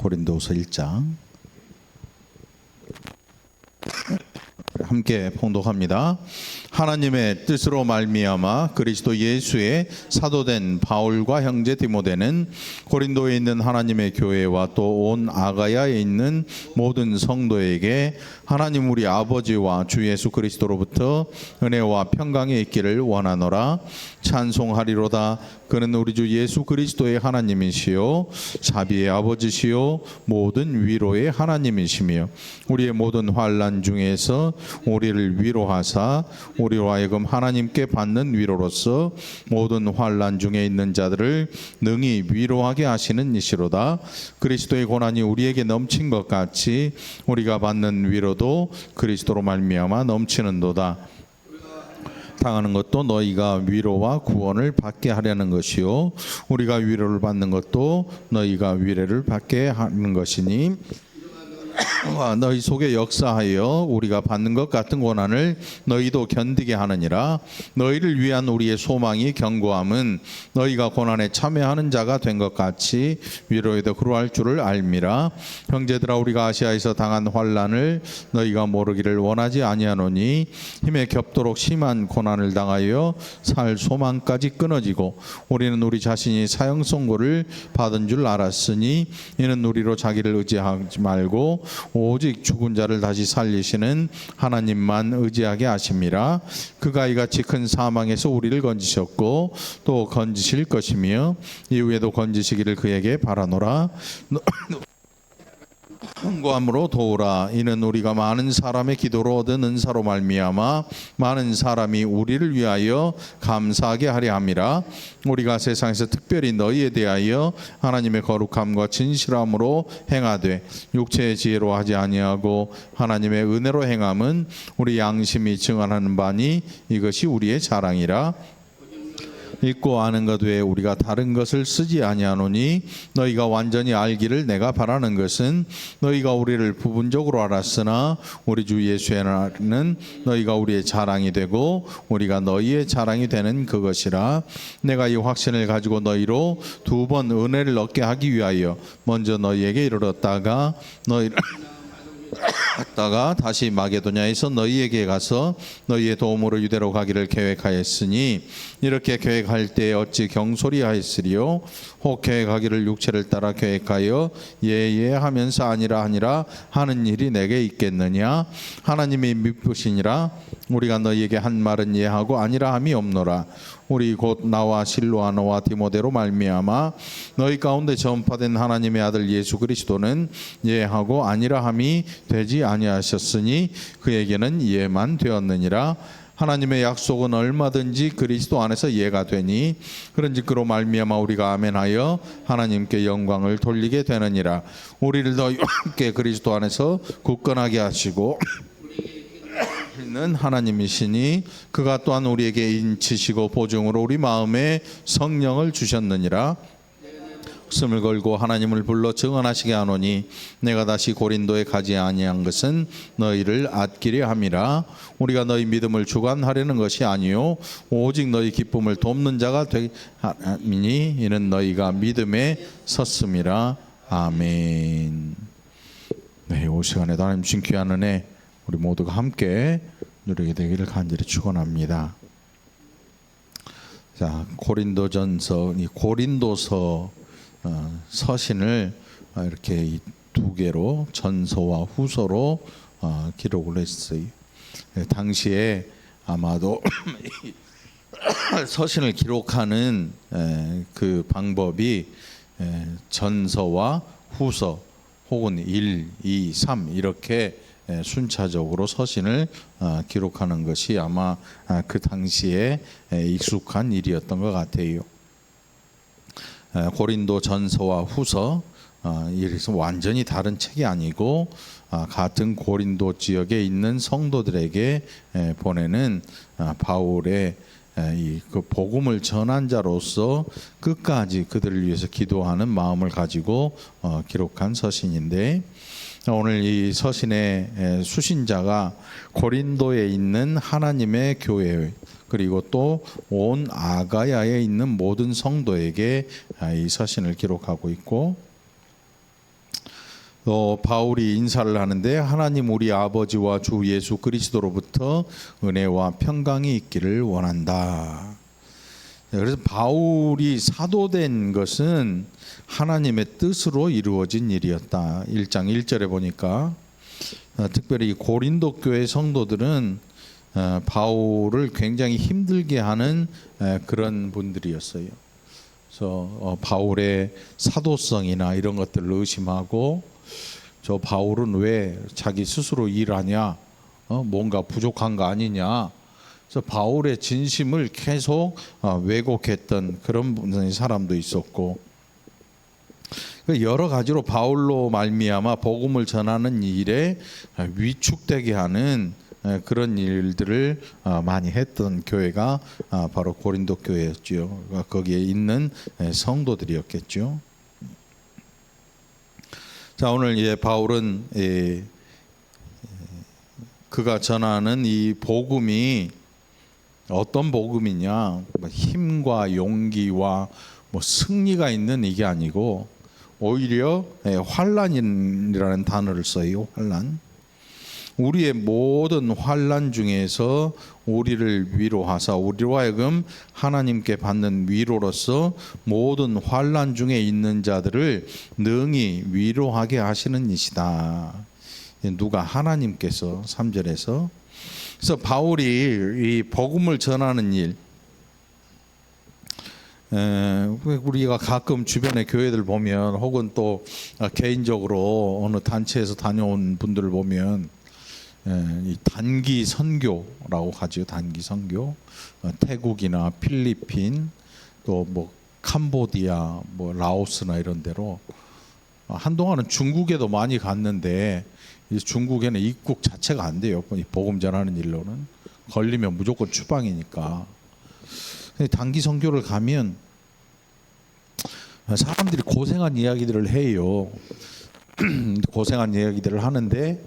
고린도서 1장 함께 봉독합니다. 하나님의 뜻으로 말미암아 그리스도 예수의 사도된 바울과 형제 디모데는 고린도에 있는 하나님의 교회와 또 온 아가야에 있는 모든 성도에게 하나님 우리 아버지와 주 예수 그리스도로부터 은혜와 평강이 있기를 원하노라. 찬송하리로다. 그는 우리 주 예수 그리스도의 하나님이시요 자비의 아버지시요 모든 위로의 하나님이시며 우리의 모든 환난 중에서 우리를 위로하사 우리로 하여금 하나님께 받는 위로로서 모든 환난 중에 있는 자들을 능히 위로하게 하시는 이시로다. 그리스도의 고난이 우리에게 넘친 것 같이 우리가 받는 위로도 그리스도로 말미암아 넘치는도다. 당하는 것도 너희가 위로와 구원을 받게 하려는 것이요 우리가 위로를 받는 것도 너희가 위로를 받게 하는 것이니 너희 속에 역사하여 우리가 받는 것 같은 고난을 너희도 견디게 하느니라. 너희를 위한 우리의 소망이 견고함은 너희가 고난에 참여하는 자가 된 것 같이 위로에도 그러할 줄을 알미라. 형제들아, 우리가 아시아에서 당한 환난을 너희가 모르기를 원하지 아니하노니 힘에 겹도록 심한 고난을 당하여 살 소망까지 끊어지고 우리는 우리 자신이 사형 선고를 받은 줄 알았으니 이는 우리로 자기를 의지하지 말고 오직 죽은 자를 다시 살리시는 하나님만 의지하게 하심이라. 그가 이같이 큰 사망에서 우리를 건지셨고 또 건지실 것이며 이후에도 건지시기를 그에게 바라노라. 간구함으로 도우라. 이는 우리가 많은 사람의 기도로 얻은 은사로 말미암아 많은 사람이 우리를 위하여 감사하게 하려 함이라. 우리가 세상에서 특별히 너희에 대하여 하나님의 거룩함과 진실함으로 행하되 육체의 지혜로 하지 아니하고 하나님의 은혜로 행함은 우리 양심이 증언하는 바니 이것이 우리의 자랑이라. 읽고 아는 것 외에 우리가 다른 것을 쓰지 아니하노니 너희가 완전히 알기를 내가 바라는 것은 너희가 우리를 부분적으로 알았으나 우리 주 예수에는 너희가 우리의 자랑이 되고 우리가 너희의 자랑이 되는 그것이라. 내가 이 확신을 가지고 너희로 두 번 은혜를 얻게 하기 위하여 먼저 너희에게 이르렀다가 다시 마게도냐에서 너희에게 가서 너희의 도움으로 유대로 가기를 계획하였으니 이렇게 계획할 때 어찌 경솔이하였으리요. 혹 계획하기를 육체를 따라 계획하여 예하면서 아니라 하니라 하는 일이 내게 있겠느냐. 하나님이 미쁘시니라. 우리가 너희에게 한 말은 예하고 아니라 함이 없노라. 우리 곧 나와 실로아노와 디모데로 말미암아 너희 가운데 전파된 하나님의 아들 예수 그리스도는 예하고 아니라 함이 되지 아니하셨으니 그에게는 예만 되었느니라. 하나님의 약속은 얼마든지 그리스도 안에서 예가 되니 그런즉 그로 말미암아 우리가 아멘하여 하나님께 영광을 돌리게 되느니라. 우리를 더 함께 그리스도 안에서 굳건하게 하시고 는 하나님이시니 그가 또한 우리에게 인치시고 보증으로 우리 마음에 성령을 주셨느니라. 목숨을 걸고 하나님을 불러 증언하시게 하노니 내가 다시 고린도에 가지 아니한 것은 너희를 아끼려 함이라. 우리가 너희 믿음을 주관하려는 것이 아니요 오직 너희 기쁨을 돕는 자가 되니 이는 너희가 믿음에 섰음이라. 아멘. 네, 이 시간에도 하나님 주신 귀한 은혜 우리 모두가 함께 누리게 되기를 간절히 축원합니다. 자, 고린도전서, 이 고린도서 서신을 이렇게 이 두 개로 전서와 후서로 기록을 했어요. 당시에 아마도 서신을 기록하는 그 방법이 전서와 후서 혹은 1, 2, 3 이렇게 순차적으로 서신을 기록하는 것이 아마 그 당시에 익숙한 일이었던 것 같아요. 고린도 전서와 후서 이래서 완전히 다른 책이 아니고 같은 고린도 지역에 있는 성도들에게 보내는 바울의 그 복음을 전한 자로서 끝까지 그들을 위해서 기도하는 마음을 가지고 기록한 서신인데 오늘 이 서신의 수신자가 고린도에 있는 하나님의 교회 그리고 또 온 아가야에 있는 모든 성도에게 이 서신을 기록하고 있고 바울이 인사를 하는데 하나님 우리 아버지와 주 예수 그리스도로부터 은혜와 평강이 있기를 원한다. 그래서 바울이 사도된 것은 하나님의 뜻으로 이루어진 일이었다. 1장 1절에 보니까 특별히 고린도 교회 성도들은 바울을 굉장히 힘들게 하는 그런 분들이었어요. 그래서 바울의 사도성이나 이런 것들을 의심하고 저 바울은 왜 자기 스스로 일하냐, 뭔가 부족한 거 아니냐. 그래서 바울의 진심을 계속 왜곡했던 그런 사람도 있었고, 여러 가지로 바울로 말미암아 복음을 전하는 일에 위축되게 하는 그런 일들을 많이 했던 교회가 바로 고린도 교회였죠. 거기에 있는 성도들이었겠죠. 자, 오늘 바울은 그가 전하는 이 복음이 어떤 복음이냐, 힘과 용기와 승리가 있는 이게 아니고 오히려 환난이라는 단어를 써요. 환난. 우리의 모든 환난 중에서 우리를 위로하사 우리로 하여금 하나님께 받는 위로로서 모든 환난 중에 있는 자들을 능히 위로하게 하시는 이시다. 누가? 하나님께서. 3절에서. 그래서 바울이 이 복음을 전하는 일, 우리가 가끔 주변의 교회들 보면 혹은 또 개인적으로 어느 단체에서 다녀온 분들을 보면 이 단기 선교라고 하죠. 단기 선교. 태국이나 필리핀, 또 캄보디아, 라오스나 이런 데로 한동안은 중국에도 많이 갔는데 중국에는 입국 자체가 안 돼요. 복음 전하는 일로는 걸리면 무조건 추방이니까. 단기 선교를 가면 사람들이 고생한 이야기들을 해요. 고생한 이야기들을 하는데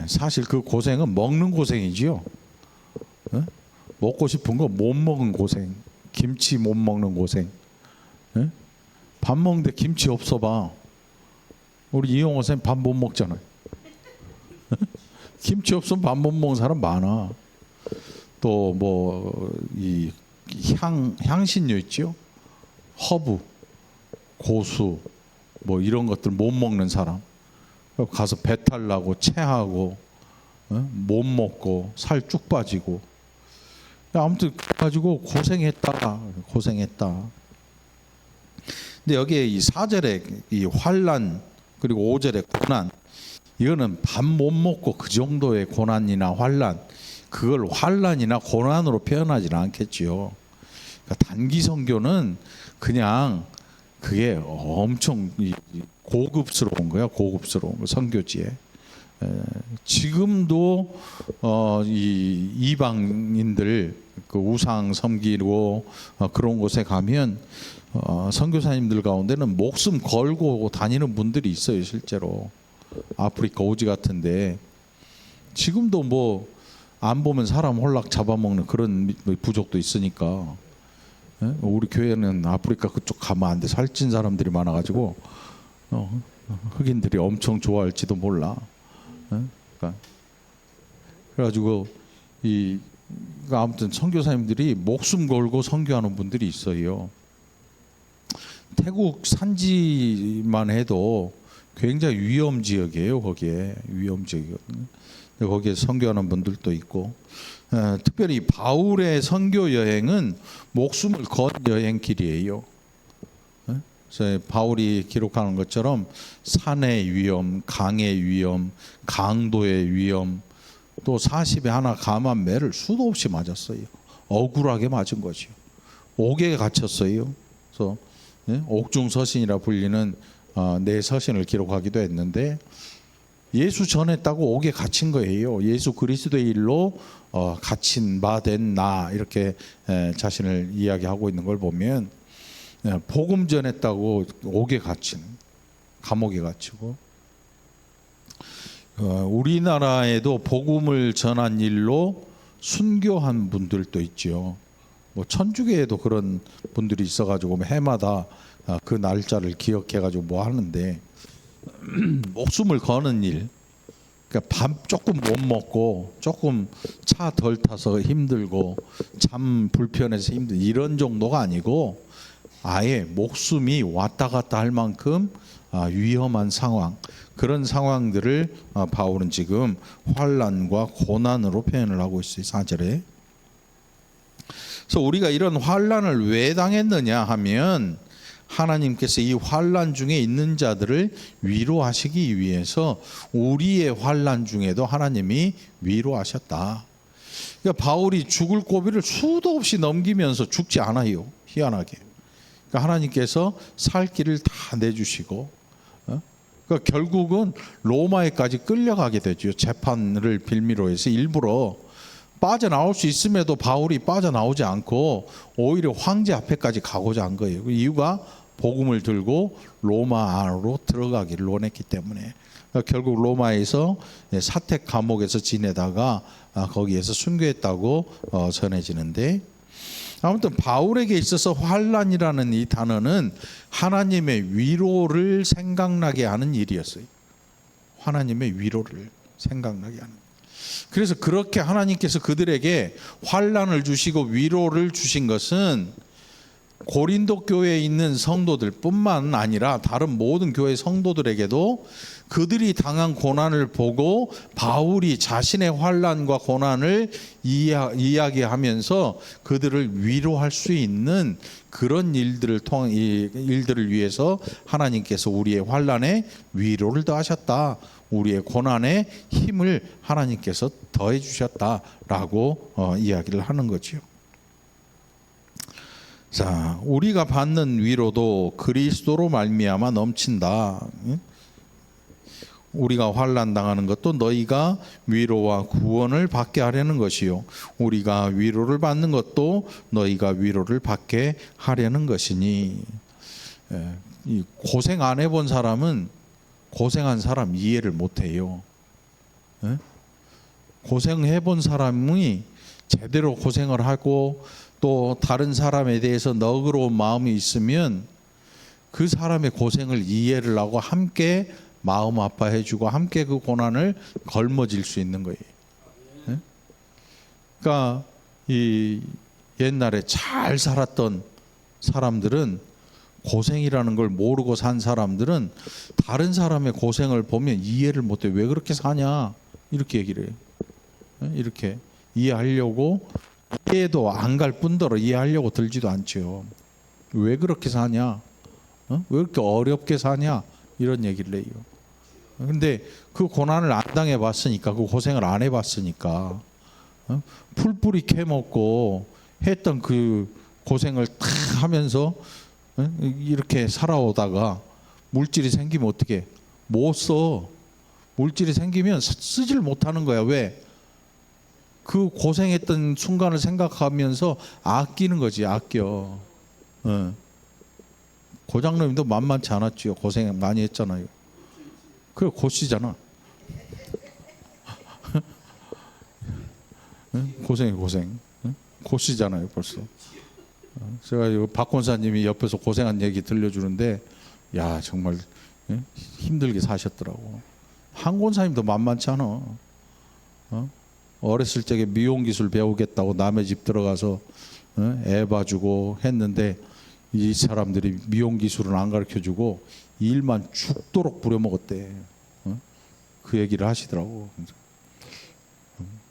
사실 그 고생은 먹는 고생이지요. 먹고 싶은 거 못 먹은 고생, 김치 못 먹는 고생. 밥 먹는데 김치 없어 봐. 우리 이용호 선생님 밥 못 먹잖아요. 김치 없으면 밥 못 먹는 사람 많아. 또 이 향신료 있죠. 허브, 고수, 이런 것들 못 먹는 사람. 가서 배탈 나고 체하고 못 먹고 살 쭉 빠지고, 아무튼 가지고 고생했다. 근데 여기에 이 4절에 이 환난 그리고 5절에 고난, 이거는 밥 못 먹고 그 정도의 고난이나 환난, 그걸 환난이나 고난으로 표현하지는 않겠지요. 그러니까 단기 선교는 그냥 그게 엄청 고급스러운 거야. 고급스러운 거, 선교지에. 지금도 이 이방인들 그 우상 섬기고 그런 곳에 가면 선교사님들 가운데는 목숨 걸고 다니는 분들이 있어요. 실제로 아프리카 오지 같은데 지금도 안 보면 사람 홀락 잡아먹는 그런 부족도 있으니까. 우리 교회는 아프리카 그쪽 가면 안 돼. 살찐 사람들이 많아가지고 흑인들이 엄청 좋아할지도 몰라. 그러니까 그래가지고 아무튼 선교사님들이 목숨 걸고 선교하는 분들이 있어요. 태국 산지만 해도 굉장히 위험 지역이에요. 거기에 위험 지역이거든요. 거기에 선교하는 분들도 있고, 특별히 바울의 선교 여행은 목숨을 건 여행길이에요. 그래서 바울이 기록하는 것처럼 산의 위험, 강의 위험, 강도의 위험, 또 40에 하나 감한 매를 수도 없이 맞았어요. 억울하게 맞은 거죠. 옥에 갇혔어요. 그래서 옥중서신이라 불리는 내 서신을 기록하기도 했는데, 예수 전했다고 옥에 갇힌 거예요. 예수 그리스도의 일로 갇힌 바 된 나, 이렇게 자신을 이야기하고 있는 걸 보면 복음 전했다고 옥에 갇힌, 감옥에 갇히고, 우리나라에도 복음을 전한 일로 순교한 분들도 있죠. 천주교에도 그런 분들이 있어가지고 해마다 그 날짜를 기억해가지고 하는데 목숨을 거는 일, 그러니까 밥 조금 못 먹고 조금 차 덜 타서 힘들고 잠 불편해서 힘들 이런 정도가 아니고 아예 목숨이 왔다 갔다 할 만큼 위험한 상황, 그런 상황들을 바울은 지금 환난과 고난으로 표현을 하고 있어요. 4절에. 그래서 우리가 이런 환난을 왜 당했느냐 하면 하나님께서 이 환난 중에 있는 자들을 위로하시기 위해서 우리의 환난 중에도 하나님이 위로하셨다. 그러니까 바울이 죽을 고비를 수도 없이 넘기면서 죽지 않아요. 희한하게. 그러니까 하나님께서 살 길을 다 내주시고, 그러니까 결국은 로마에까지 끌려가게 되죠. 재판을 빌미로 해서 일부러 빠져나올 수 있음에도 바울이 빠져나오지 않고 오히려 황제 앞에까지 가고자 한 거예요. 그 이유가 복음을 들고 로마 안으로 들어가기를 원했기 때문에. 그러니까 결국 로마에서 사택 감옥에서 지내다가 거기에서 순교했다고 전해지는데, 아무튼 바울에게 있어서 환난이라는 이 단어는 하나님의 위로를 생각나게 하는 일이었어요. 하나님의 위로를 생각나게 하는. 그래서 그렇게 하나님께서 그들에게 환난을 주시고 위로를 주신 것은 고린도 교회에 있는 성도들 뿐만 아니라 다른 모든 교회 성도들에게도 그들이 당한 고난을 보고 바울이 자신의 환난과 고난을 이야기하면서 그들을 위로할 수 있는 그런 일들을 위해서 하나님께서 우리의 환난에 위로를 더하셨다. 우리의 고난에 힘을 하나님께서 더해 주셨다라고 이야기를 하는 거죠. 자, 우리가 받는 위로도 그리스도로 말미암아 넘친다. 우리가 환난 당하는 것도 너희가 위로와 구원을 받게 하려는 것이요, 우리가 위로를 받는 것도 너희가 위로를 받게 하려는 것이니. 이 고생 안 해본 사람은 고생한 사람 이해를 못해요. 고생해본 사람이 제대로 고생을 하고 또 다른 사람에 대해서 너그러운 마음이 있으면 그 사람의 고생을 이해를 하고 함께 마음 아파해주고 함께 그 고난을 걸머질 수 있는 거예요. 그러니까 이 옛날에 잘 살았던 사람들은, 고생이라는 걸 모르고 산 사람들은 다른 사람의 고생을 보면 이해를 못해. 왜 그렇게 사냐 이렇게 얘기를 해요. 이렇게 이해하려고, 이해도 안 갈 뿐더러 이해하려고 들지도 않죠. 왜 그렇게 사냐, 왜 이렇게 어렵게 사냐 이런 얘기를 해요. 근데 그 고난을 안 당해봤으니까, 그 고생을 안 해봤으니까, 풀뿌리 캐먹고 했던 그 고생을 탁 하면서 이렇게 살아오다가 물질이 생기면 어떻게 못 써. 물질이 생기면 쓰질 못하는 거야. 왜? 그 고생했던 순간을 생각하면서 아끼는 거지. 아껴. 고장님도 만만치 않았지요. 고생 많이 했잖아요. 그래 고시잖아. 고생. 고시잖아요 벌써. 제가 박 권사님이 옆에서 고생한 얘기 들려주는데, 야 정말 힘들게 사셨더라고. 한 권사님도 만만치 않아. 어렸을 적에 미용 기술 배우겠다고 남의 집 들어가서 애 봐주고 했는데 이 사람들이 미용 기술은 안 가르쳐주고 일만 죽도록 부려먹었대. 그 얘기를 하시더라고.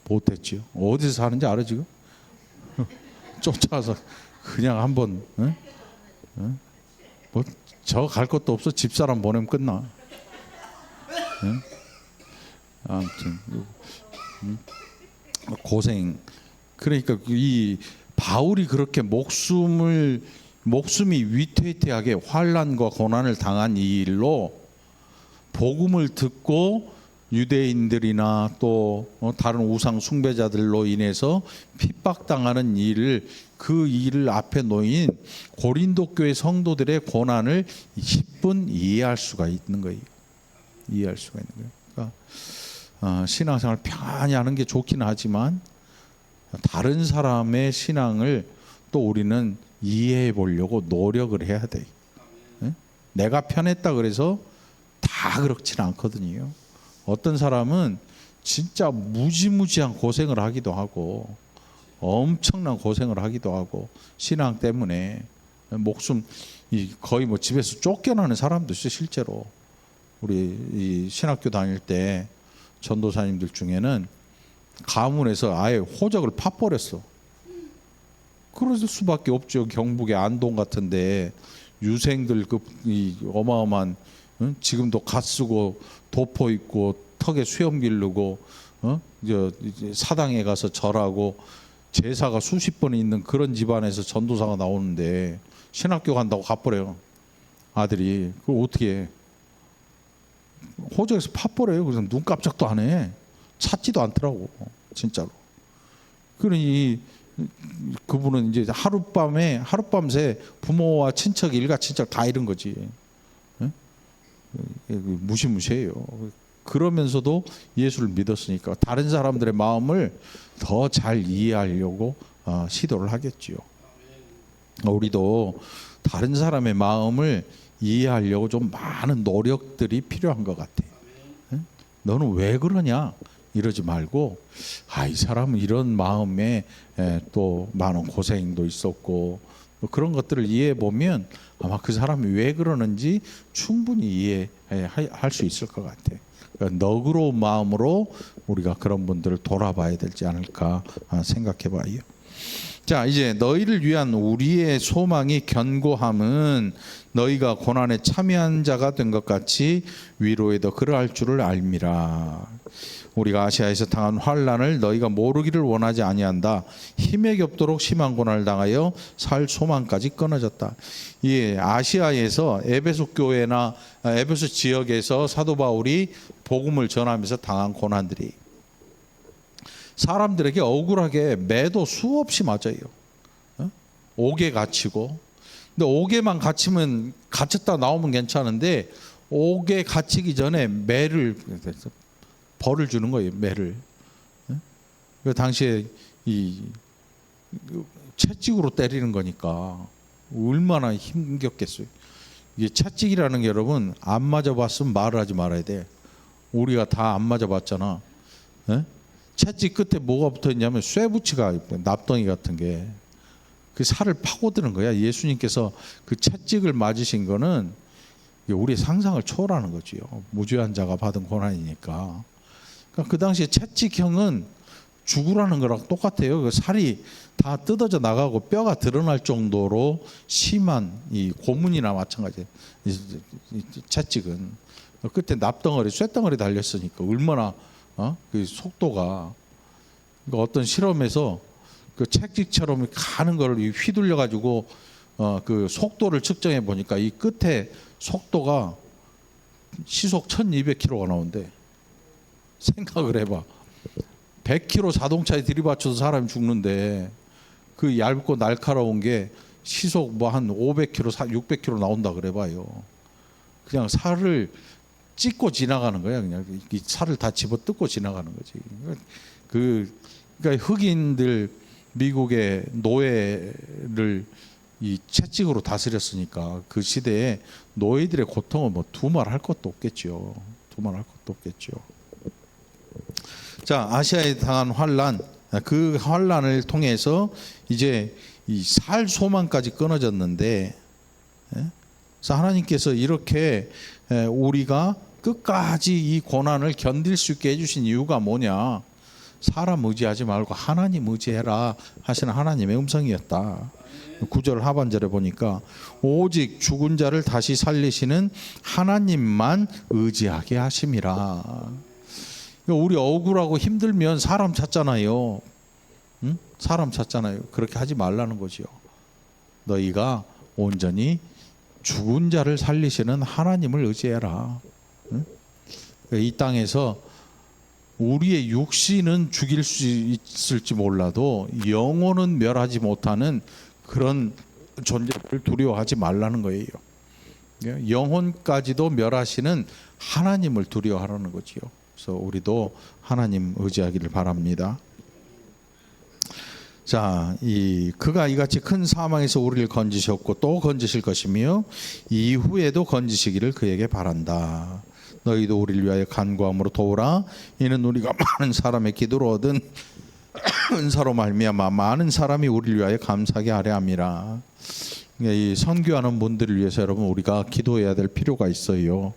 못했지요. 어디서 사는지 알아 지금? 쫓아가서 그냥 한번 뭐 저 갈 것도 없어. 집사람 보내면 끝나. 아무튼 고생. 그러니까 이 바울이 그렇게 목숨이 위태위태하게 환난과 고난을 당한 이 일로 복음을 듣고 유대인들이나 또 다른 우상 숭배자들로 인해서 핍박당하는 일을, 그 일을 앞에 놓인 고린도 교회 성도들의 고난을 10분 이해할 수가 있는 거예요. 이해할 수가 있는 거예요. 그러니까 신앙생활 편안히 하는 게 좋긴 하지만 다른 사람의 신앙을 또 우리는 이해해 보려고 노력을 해야 돼. 내가 편했다 그래서 다 다 그렇지는 않거든요. 어떤 사람은 진짜 무지무지한 고생을 하기도 하고 엄청난 고생을 하기도 하고 신앙 때문에 목숨 거의 뭐 집에서 쫓겨나는 사람도 있어요. 실제로 우리 이 신학교 다닐 때 전도사님들 중에는 가문에서 아예 호적을 파버렸어. 그럴 수밖에 없죠. 경북의 안동 같은데 유생들 이 어마어마한 지금도 갓 쓰고 도포 입고 턱에 수염 기르고 이제 사당에 가서 절하고 제사가 수십 번 있는 그런 집안에서 전도사가 나오는데 신학교 간다고 가버려요. 아들이. 그걸 어떻게 해? 호적에서 파버려요. 그래서 눈 깜짝도 안 해. 찾지도 않더라고. 진짜로. 그러니 그분은 이제 하룻밤새 부모와 친척, 일가 친척 다 잃은 거지. 무시무시해요. 그러면서도 예수를 믿었으니까 다른 사람들의 마음을 더 잘 이해하려고 시도를 하겠지요. 우리도 다른 사람의 마음을 이해하려고 좀 많은 노력들이 필요한 것 같아요. 너는 왜 그러냐 이러지 말고 이 사람은 이런 마음에 또 많은 고생도 있었고 그런 것들을 이해해 보면 아마 그 사람이 왜 그러는지 충분히 이해할 수 있을 것 같아요. 그러니까 너그러운 마음으로 우리가 그런 분들을 돌아봐야 되지 않을까 생각해 봐요. 자, 이제 너희를 위한 우리의 소망이 견고함은 너희가 고난에 참여한 자가 된 것 같이 위로에도 그러할 줄을 알미라. 우리가 아시아에서 당한 환난을 너희가 모르기를 원하지 아니한다. 힘에 겹도록 심한 고난을 당하여 살 소망까지 끊어졌다. 예, 아시아에서 에베소 교회나 에베소 지역에서 사도 바울이 복음을 전하면서 당한 고난들이 사람들에게 억울하게 매도 수없이 맞아요. 옥에 갇히고, 근데 옥에만 갇히면 갇혔다 나오면 괜찮은데 옥에 갇히기 전에 매를 벌을 주는 거예요. 매를. 그 당시에 이 채찍으로 때리는 거니까 얼마나 힘겹겠어요. 이게 채찍이라는 게 여러분 안 맞아봤으면 말을 하지 말아야 돼. 우리가 다 안 맞아봤잖아. 채찍 끝에 뭐가 붙어 있냐면 쇠붙이가 납덩이 같은 게 그 살을 파고드는 거야. 예수님께서 그 채찍을 맞으신 거는 우리의 상상을 초월하는 거지요. 무죄한 자가 받은 고난이니까. 그러니까 그 당시에 채찍형은 죽으라는 거랑 똑같아요. 그 살이 다 뜯어져 나가고 뼈가 드러날 정도로 심한 이 고문이나 마찬가지예요. 이 채찍은 그때 납덩어리, 쇠덩어리 달렸으니까 얼마나 그 속도가 그러니까 어떤 실험에서 그 채찍처럼 가는 거를 휘둘려 가지고 그 속도를 측정해 보니까 이 끝에 속도가 시속 1200km가 나온대. 생각을 해봐. 100km 자동차에 들이받쳐서 사람이 죽는데 그 얇고 날카로운 게 시속 뭐 한 500km, 600km 나온다 그래봐요. 그냥 살을 찢고 지나가는 거야. 그냥 이 살을 다 집어 뜯고 지나가는 거지. 그러니까 흑인들 미국의 노예를 이 채찍으로 다스렸으니까 그 시대에 노예들의 고통은 뭐 두말할 것도 없겠죠. 두말할 것도 없겠죠. 자, 아시아에 당한 환난, 그 환난을 통해서 이제 이 살 소망까지 끊어졌는데, 그래서 하나님께서 이렇게 우리가 끝까지 이 고난을 견딜 수 있게 해주신 이유가 뭐냐? 사람 의지하지 말고 하나님 의지해라 하시는 하나님의 음성이었다. 9절 하반절에 보니까 오직 죽은 자를 다시 살리시는 하나님만 의지하게 하심이라. 우리 억울하고 힘들면 사람 찾잖아요. 응? 사람 찾잖아요. 그렇게 하지 말라는 거죠. 너희가 온전히 죽은 자를 살리시는 하나님을 의지해라. 응? 이 땅에서 우리의 육신은 죽일 수 있을지 몰라도 영혼은 멸하지 못하는 그런 존재를 두려워하지 말라는 거예요. 영혼까지도 멸하시는 하나님을 두려워하라는 거지요. 그래서 우리도 하나님 의지하기를 바랍니다. 자, 그가 이같이 큰 사망에서 우리를 건지셨고 또 건지실 것이며 이후에도 건지시기를 그에게 바란다. 너희도 우리를 위하여 간구함으로 도우라. 이는 우리가 많은 사람의 기도로 얻은 은사로 말미암아 많은 사람이 우리를 위하여 감사하게 하려 함이라. 이 선교하는 분들을 위해서 여러분 우리가 기도해야 될 필요가 있어요.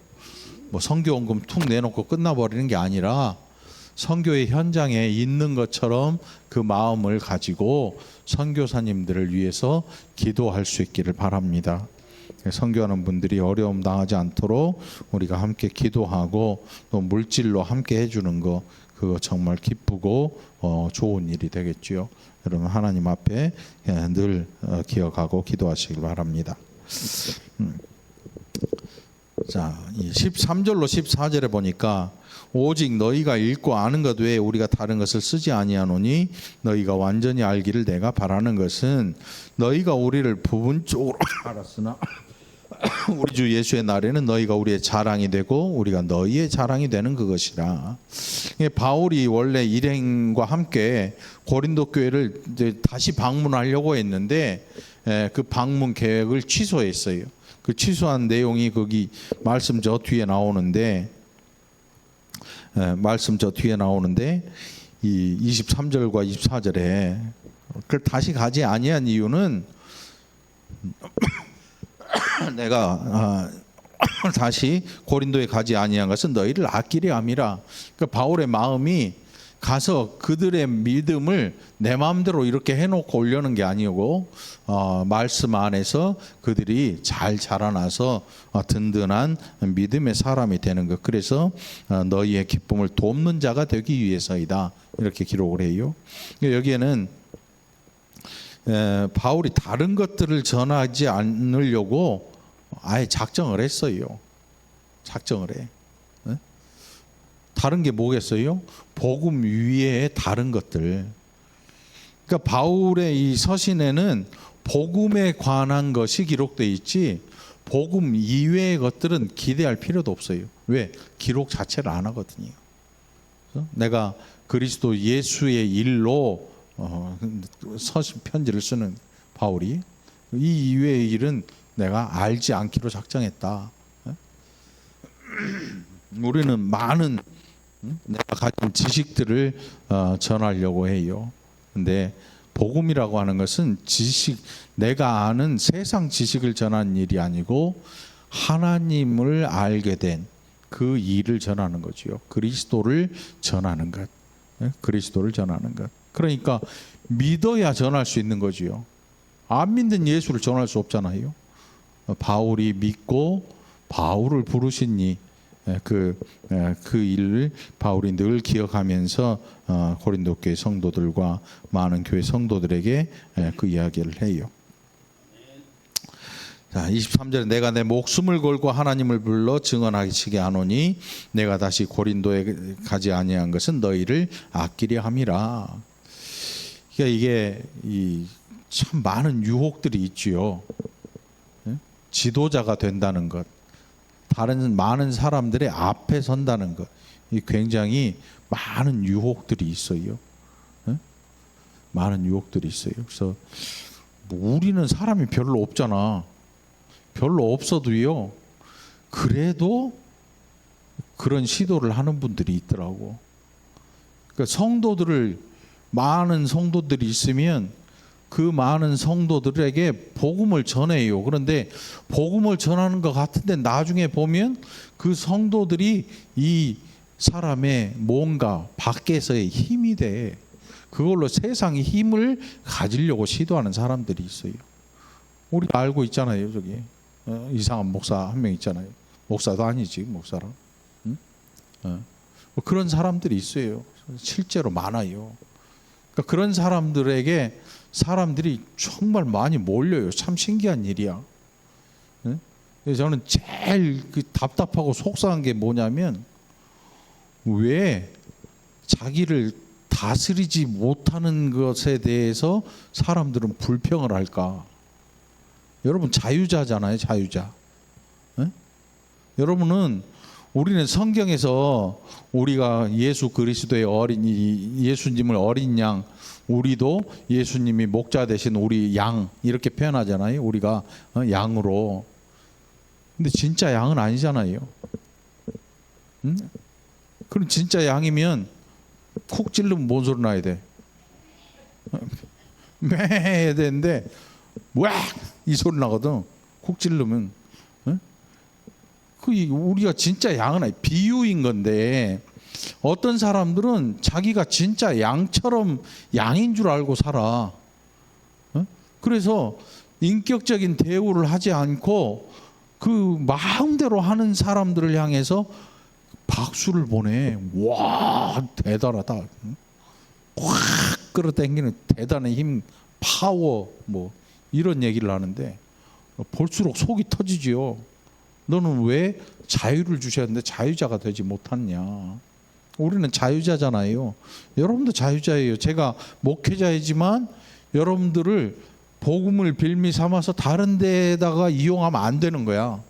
뭐 선교원금 툭 내놓고 끝나버리는 게 아니라 선교의 현장에 있는 것처럼 그 마음을 가지고 선교사님들을 위해서 기도할 수 있기를 바랍니다. 선교하는 분들이 어려움 당하지 않도록 우리가 함께 기도하고 또 물질로 함께 해주는 거, 그거 정말 기쁘고 좋은 일이 되겠지요. 여러분 하나님 앞에 늘 기억하고 기도하시길 바랍니다. 자, 이 13절로 14절에 보니까 오직 너희가 읽고 아는 것 외에 우리가 다른 것을 쓰지 아니하노니 너희가 완전히 알기를 내가 바라는 것은 너희가 우리를 부분적으로 알았으나 우리 주 예수의 날에는 너희가 우리의 자랑이 되고 우리가 너희의 자랑이 되는 그것이라. 바울이 원래 일행과 함께 고린도 교회를 이제 다시 방문하려고 했는데 그 방문 계획을 취소했어요. 그 취소한 내용이 거기 말씀 저 뒤에 나오는데 이 23절과 24절에 그걸 다시 가지 아니한 이유는 내가 다시 고린도에 가지 아니한 것은 너희를 아끼려 함이라. 그러니까 바울의 마음이 가서 그들의 믿음을 내 마음대로 이렇게 해놓고 오려는 게 아니고 말씀 안에서 그들이 잘 자라나서 든든한 믿음의 사람이 되는 것. 그래서 너희의 기쁨을 돕는 자가 되기 위해서이다. 이렇게 기록을 해요. 여기에는 바울이 다른 것들을 전하지 않으려고 아예 작정을 했어요. 작정을 해. 다른 게 뭐겠어요? 복음 위에 다른 것들. 그러니까 바울의 이 서신에는 복음에 관한 것이 기록되어 있지 복음 이외의 것들은 기대할 필요도 없어요. 왜? 기록 자체를 안 하거든요. 내가 그리스도 예수의 일로 서신 편지를 쓰는 바울이 이 이외의 일은 내가 알지 않기로 작정했다. 우리는 많은 내가 가진 지식들을 전하려고 해요. 근데 복음이라고 하는 것은 지식, 내가 아는 세상 지식을 전하는 일이 아니고 하나님을 알게 된 그 일을 전하는 거지요. 그리스도를 전하는 것. 그리스도를 전하는 것. 그러니까 믿어야 전할 수 있는 거지요. 안 믿는 예수를 전할 수 없잖아요. 바울이 믿고 바울을 부르시니 그 일을 바울이 늘 기억하면서 고린도 교회 성도들과 많은 교회 성도들에게 그 이야기를 해요. 자, 23절에 내가 내 목숨을 걸고 하나님을 불러 증언하시게 하노니 내가 다시 고린도에 가지 아니한 것은 너희를 아끼려 함이라. 그러니까 이게 참 많은 유혹들이 있지요. 지도자가 된다는 것, 다른 많은 사람들의 앞에 선다는 것, 이 굉장히 많은 유혹들이 있어요. 많은 유혹들이 있어요. 그래서 뭐 우리는 사람이 별로 없잖아. 별로 없어도요. 그래도 그런 시도를 하는 분들이 있더라고. 그러니까 성도들을 많은 성도들이 있으면 그 많은 성도들에게 복음을 전해요. 그런데 복음을 전하는 것 같은데 나중에 보면 그 성도들이 이 사람의 뭔가 밖에서의 힘이 돼. 그걸로 세상의 힘을 가지려고 시도하는 사람들이 있어요. 우리가 알고 있잖아요. 저기 이상한 목사 한 명 있잖아요. 목사도 아니지 목사랑. 응? 뭐 그런 사람들이 있어요. 실제로 많아요. 그러니까 그런 사람들에게 사람들이 정말 많이 몰려요. 참 신기한 일이야. 저는 제일 답답하고 속상한 게 뭐냐면 왜 자기를 다스리지 못하는 것에 대해서 사람들은 불평을 할까? 여러분 자유자잖아요. 자유자. 여러분은 우리는 성경에서 우리가 예수 그리스도의 어린이, 예수님을 어린 양, 우리도 예수님이 목자 되신 우리 양 이렇게 표현하잖아요. 우리가 양으로. 근데 진짜 양은 아니잖아요. 응? 그럼 진짜 양이면 콕 찔르면 뭔 소리 나야 돼? 매 해야 되는데 이 소리 나거든. 콕 찌르면. 응? 우리가 진짜 양은 아니 비유인 건데, 어떤 사람들은 자기가 진짜 양처럼 양인 줄 알고 살아. 응? 그래서 인격적인 대우를 하지 않고 그 마음대로 하는 사람들을 향해서 박수를 보내. 와, 대단하다. 확 끌어당기는 대단한 힘, 파워, 뭐 이런 얘기를 하는데 볼수록 속이 터지지요. 너는 왜 자유를 주셨는데 자유자가 되지 못했냐? 우리는 자유자잖아요. 여러분도 자유자예요. 제가 목회자이지만 여러분들을 복음을 빌미 삼아서 다른 데다가 이용하면 안 되는 거야.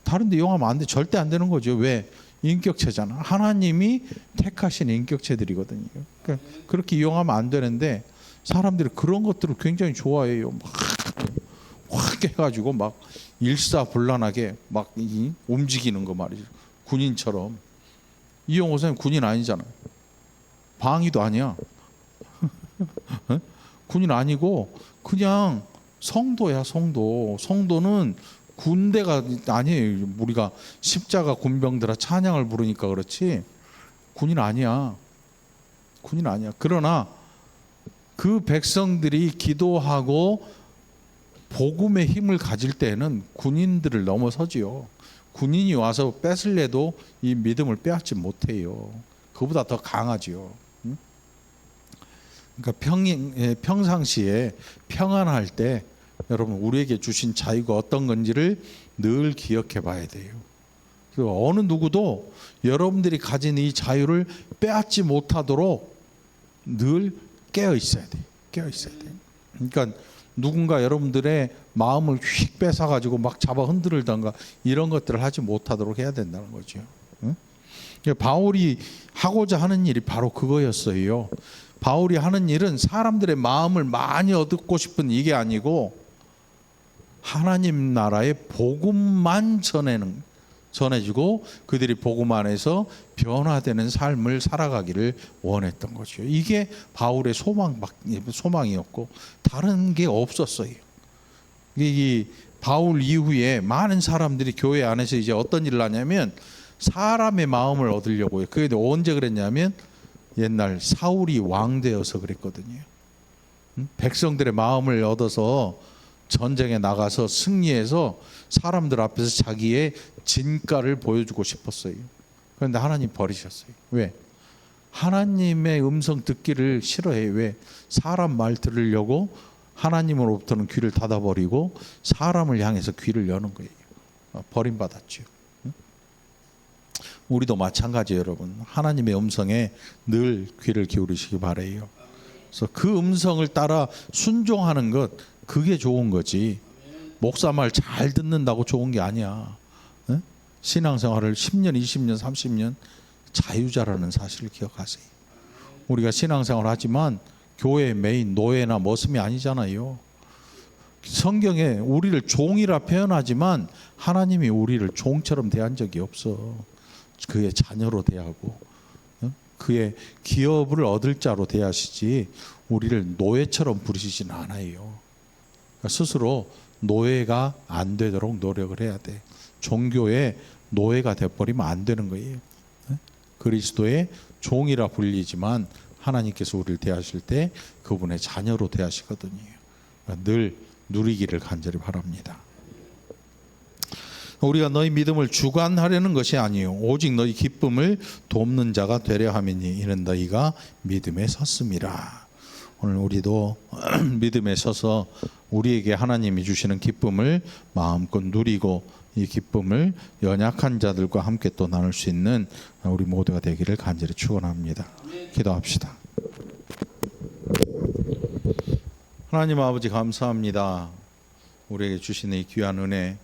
다른 데 이용하면 안 돼. 절대 안 되는 거죠. 왜? 인격체잖아. 하나님이 택하신 인격체들이거든요. 그러니까 그렇게 이용하면 안 되는데 사람들이 그런 것들을 굉장히 좋아해요. 막 확 해가지고 막 일사불란하게 막 움직이는 거 말이죠. 군인처럼. 이용호 선생님 군인 아니잖아요. 방위도 아니야. 군인 아니고 그냥 성도야, 성도. 성도는 군대가 아니에요. 우리가 십자가 군병들아 찬양을 부르니까 그렇지 군인 아니야. 군인 아니야. 그러나 그 백성들이 기도하고 복음의 힘을 가질 때는 군인들을 넘어서지요. 군인이 와서 뺏을래도 이 믿음을 빼앗지 못해요. 그보다 더 강하지요. 그러니까 평상시에 평안할 때 여러분 우리에게 주신 자유가 어떤 건지를 늘 기억해 봐야 돼요. 그리고 어느 누구도 여러분들이 가진 이 자유를 빼앗지 못하도록 늘 깨어 있어야 돼요. 깨어 있어야 돼요. 그러니까 누군가 여러분들의 마음을 휙 뺏어가지고 막 잡아 흔들던가 이런 것들을 하지 못하도록 해야 된다는 거죠. 응? 바울이 하고자 하는 일이 바로 그거였어요. 바울이 하는 일은 사람들의 마음을 많이 얻고 싶은 이게 아니고 하나님 나라의 복음만 전해지고 그들이 복음 안에서 변화되는 삶을 살아가기를 원했던 거죠. 이게 바울의 소망이었고 다른 게 없었어요. 이 바울 이후에 많은 사람들이 교회 안에서 이제 어떤 일을 하냐면 사람의 마음을 얻으려고요. 그게 언제 그랬냐면 옛날 사울이 왕 되어서 그랬거든요. 백성들의 마음을 얻어서 전쟁에 나가서 승리해서 사람들 앞에서 자기의 진가를 보여주고 싶었어요. 그런데 하나님 버리셨어요. 왜? 하나님의 음성 듣기를 싫어해요. 왜? 사람 말 들으려고 하나님으로부터는 귀를 닫아버리고 사람을 향해서 귀를 여는 거예요. 버림받았죠. 우리도 마찬가지예요, 여러분. 하나님의 음성에 늘 귀를 기울이시기 바라요. 그래서 그 음성을 따라 순종하는 것, 그게 좋은 거지. 목사 말 잘 듣는다고 좋은 게 아니야. 신앙생활을 10년, 20년, 30년 자유자라는 사실을 기억하세요. 우리가 신앙생활을 하지만 교회의 메인 노예나 머슴이 아니잖아요. 성경에 우리를 종이라 표현하지만 하나님이 우리를 종처럼 대한 적이 없어. 그의 자녀로 대하고 그의 기업을 얻을 자로 대하시지 우리를 노예처럼 부르시진 않아요. 그러니까 스스로 노예가 안 되도록 노력을 해야 돼. 종교의 노예가 돼버리면 안 되는 거예요. 그리스도의 종이라 불리지만 하나님께서 우리를 대하실 때 그분의 자녀로 대하시거든요. 그러니까 늘 누리기를 간절히 바랍니다. 우리가 너희 믿음을 주관하려는 것이 아니요 오직 너희 기쁨을 돕는 자가 되려 함이니 이는 너희가 믿음에 섰음이라. 오늘 우리도 믿음에 서서 우리에게 하나님이 주시는 기쁨을 마음껏 누리고 이 기쁨을 연약한 자들과 함께 또 나눌 수 있는 우리 모두가 되기를 간절히 축원합니다. 기도합시다. 하나님 아버지 감사합니다. 우리에게 주시는 이 귀한 은혜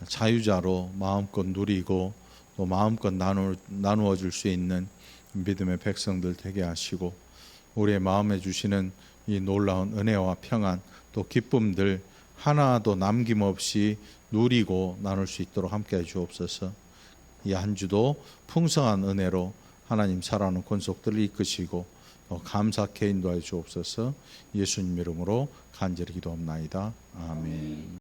자유자로 마음껏 누리고 또 마음껏 나누어 줄 수 있는 믿음의 백성들 되게 하시고 우리의 마음에 주시는 이 놀라운 은혜와 평안 또 기쁨들 하나도 남김없이 누리고 나눌 수 있도록 함께 해 주옵소서. 이 한 주도 풍성한 은혜로 하나님 살아가는 권속들을 이끄시고 감사케 인도하여 주옵소서. 예수님 이름으로 간절히 기도합나이다. 아멘.